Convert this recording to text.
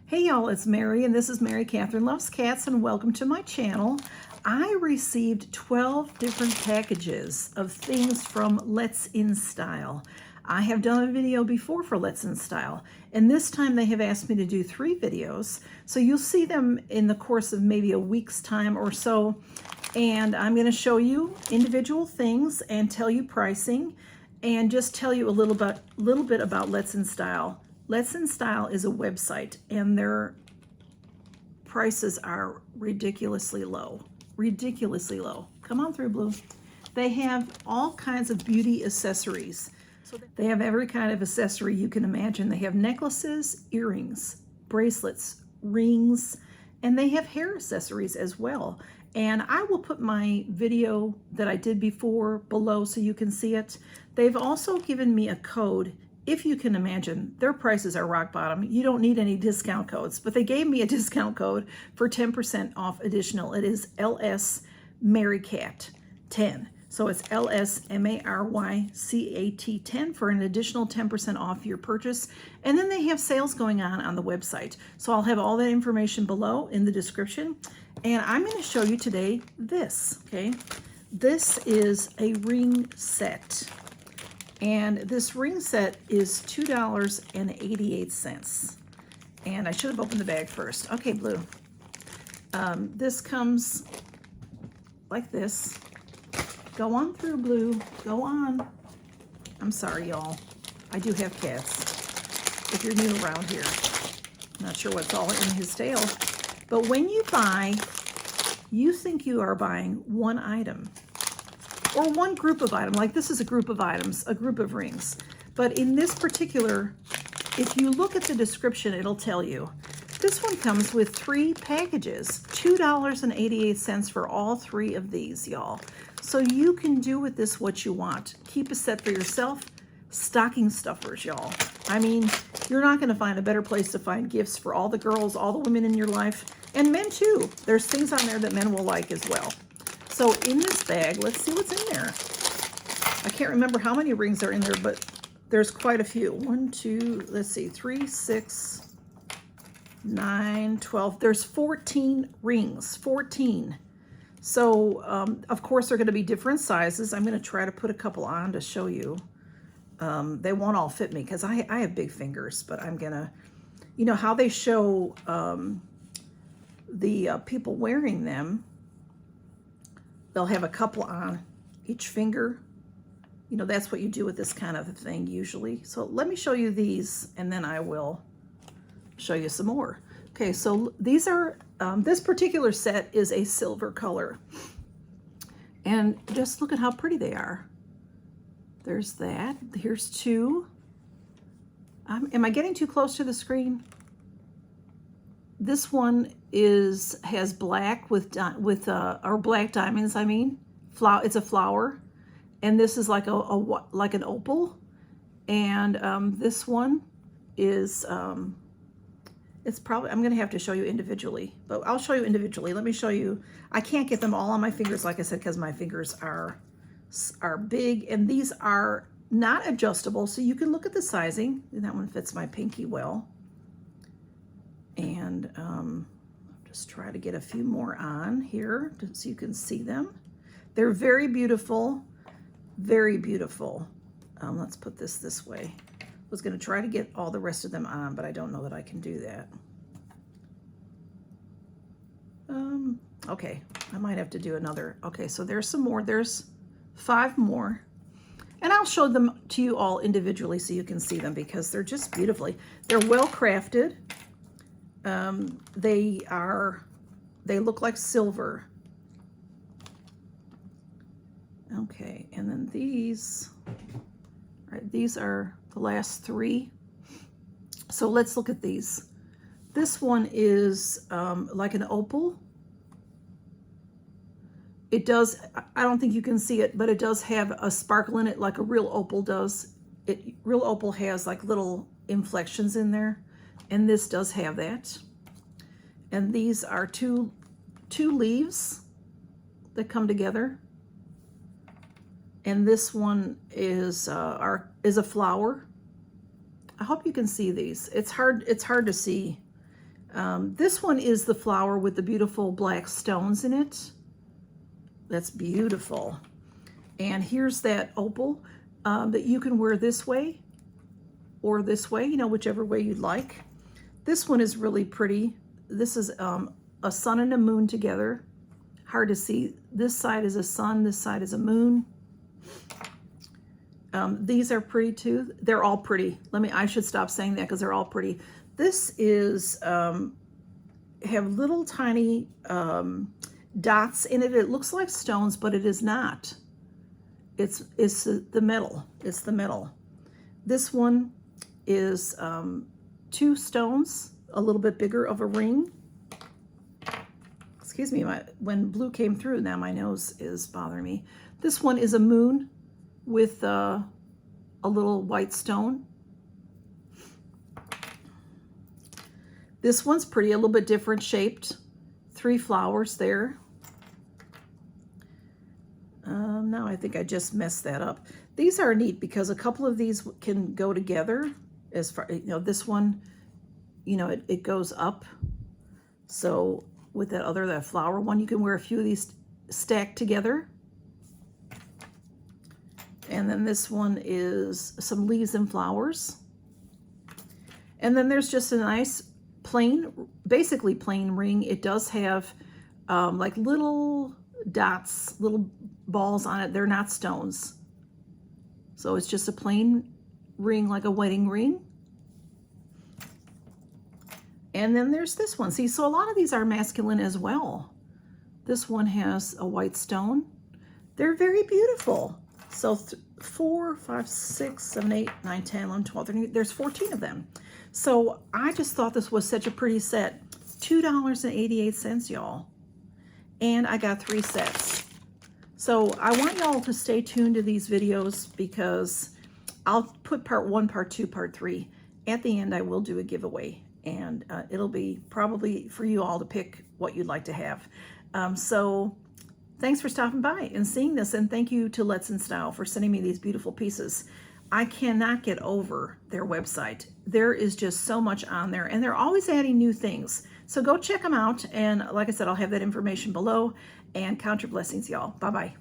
Hey y'all, it's Mary and this is Mary Catherine Loves Cats and welcome to my channel. I received 12 different packages of things from Let's Instyle. I have done a video before for Let's Instyle and this time they have asked me to do 3 videos. So you'll see them in the course of maybe a week's time or so. And I'm going to show you individual things and tell you pricing and just tell you a little bit about Let's Instyle. Let's Instyle is a website and their prices are ridiculously low. Ridiculously low. Come on through, Blue. They have all kinds of beauty accessories. So they have every kind of accessory you can imagine. They have necklaces, earrings, bracelets, rings, and they have hair accessories as well. And I will put my video that I did before below so you can see it. They've also given me a code. If you can imagine, their prices are rock bottom. You don't need any discount codes, but they gave me a discount code for 10% off additional. It is LS Marycat 10. So it's LS MARYCAT 10 for an additional 10% off your purchase. And then they have sales going on the website. So I'll have all that information below in the description. And I'm going to show you today this, okay? This is a ring set. And this ring set is $2.88. And I should have opened the bag first. Okay, Blue. This comes like this. Go on through, Blue. Go on. I'm sorry, y'all. I do have cats. If you're new around here. Not sure what's all in his tail. But when you buy, you think you are buying one item. Or one group of items, like this is a group of items, a group of rings. But in this particular, if you look at the description, it'll tell you. This one comes with 3 packages, $2.88 for all 3 of these, y'all. So you can do with this what you want. Keep a set for yourself, stocking stuffers, y'all. I mean, you're not gonna find a better place to find gifts for all the girls, all the women in your life, and men too. There's things on there that men will like as well. So in this bag, let's see what's in there. I can't remember how many rings are in there, but there's quite a few. 1, 2, let's see, 3, 6, 9, 12. There's 14 rings, 14. So, of course, they're going to be different sizes. I'm going to try to put a couple on to show you. They won't all fit me because I have big fingers, but I'm going to, you know how they show the people wearing them. They'll have a couple on each finger. You know, that's what you do with this kind of a thing usually. So let me show you these and then I will show you some more. Okay, so these are, this particular set is a silver color. And just look at how pretty they are. There's that. Here's 2. Am I getting too close to the screen? This one has black with or black diamonds. I mean, it's a flower, and this is like like an opal, and this one is it's probably, I'm gonna have to show you individually, but I'll show you individually. Let me show you. I can't get them all on my fingers, like I said, because my fingers are big, and these are not adjustable, so you can look at the sizing. And that one fits my pinky well. And just try to get a few more on here so you can see them. They're very beautiful, very beautiful. Let's put this way. I was going to try to get all the rest of them on, but I don't know that I can do that. Okay, I might have to do another. Okay, so there's some more. There's 5 more. And I'll show them to you all individually so you can see them because they're just beautifully. They're well crafted. They look like silver. Okay, and then these, all right, these are the last 3. So let's look at these. This one is like an opal. It does, I don't think you can see it, but it does have a sparkle in it like a real opal does. Real opal has like little inflections in there. And this does have that. And these are two leaves that come together. And this one is a flower. I hope you can see these. It's hard to see This one is the flower with the beautiful black stones in it. That's beautiful. And here's that opal that you can wear this way or this way, you know, whichever way you'd like. This one is really pretty. This is a sun and a moon together. Hard to see. This side is a sun, this side is a moon. These are pretty too. They're all pretty. I should stop saying that because they're all pretty. This is, have little tiny dots in it. It looks like stones, but it is not. It's the metal. It's the metal. This one is 2 stones, a little bit bigger of a ring. Excuse me, when blue came through, now my nose is bothering me. This one is a moon with a little white stone. This one's pretty, a little bit different shaped. 3 flowers there. No, I think I just messed that up. These are neat because a couple of these can go together. As far, you know, this one, you know, it goes up. So with that flower one, you can wear a few of these stacked together. And then this one is some leaves and flowers. And then there's just a nice plain, basically plain ring. It does have like little dots, little balls on it. They're not stones. So it's just a plain ring, like a wedding ring. And then there's this one. See, so a lot of these are masculine as well. This one has a white stone. They're very beautiful. So 4, 5, 6, 7, 8, 9, 10, 11, 12, 13, there's 14 of them. So I just thought this was such a pretty set. $2.88, y'all. And I got 3 sets. So I want y'all to stay tuned to these videos because I'll put part 1, part 2, part 3. At the end, I will do a giveaway. And it'll be probably for you all to pick what you'd like to have. So thanks for stopping by and seeing this. And thank you to Let's Instyle for sending me these beautiful pieces. I cannot get over their website. There is just so much on there. And they're always adding new things. So go check them out. And like I said, I'll have that information below. And count your blessings, y'all. Bye-bye.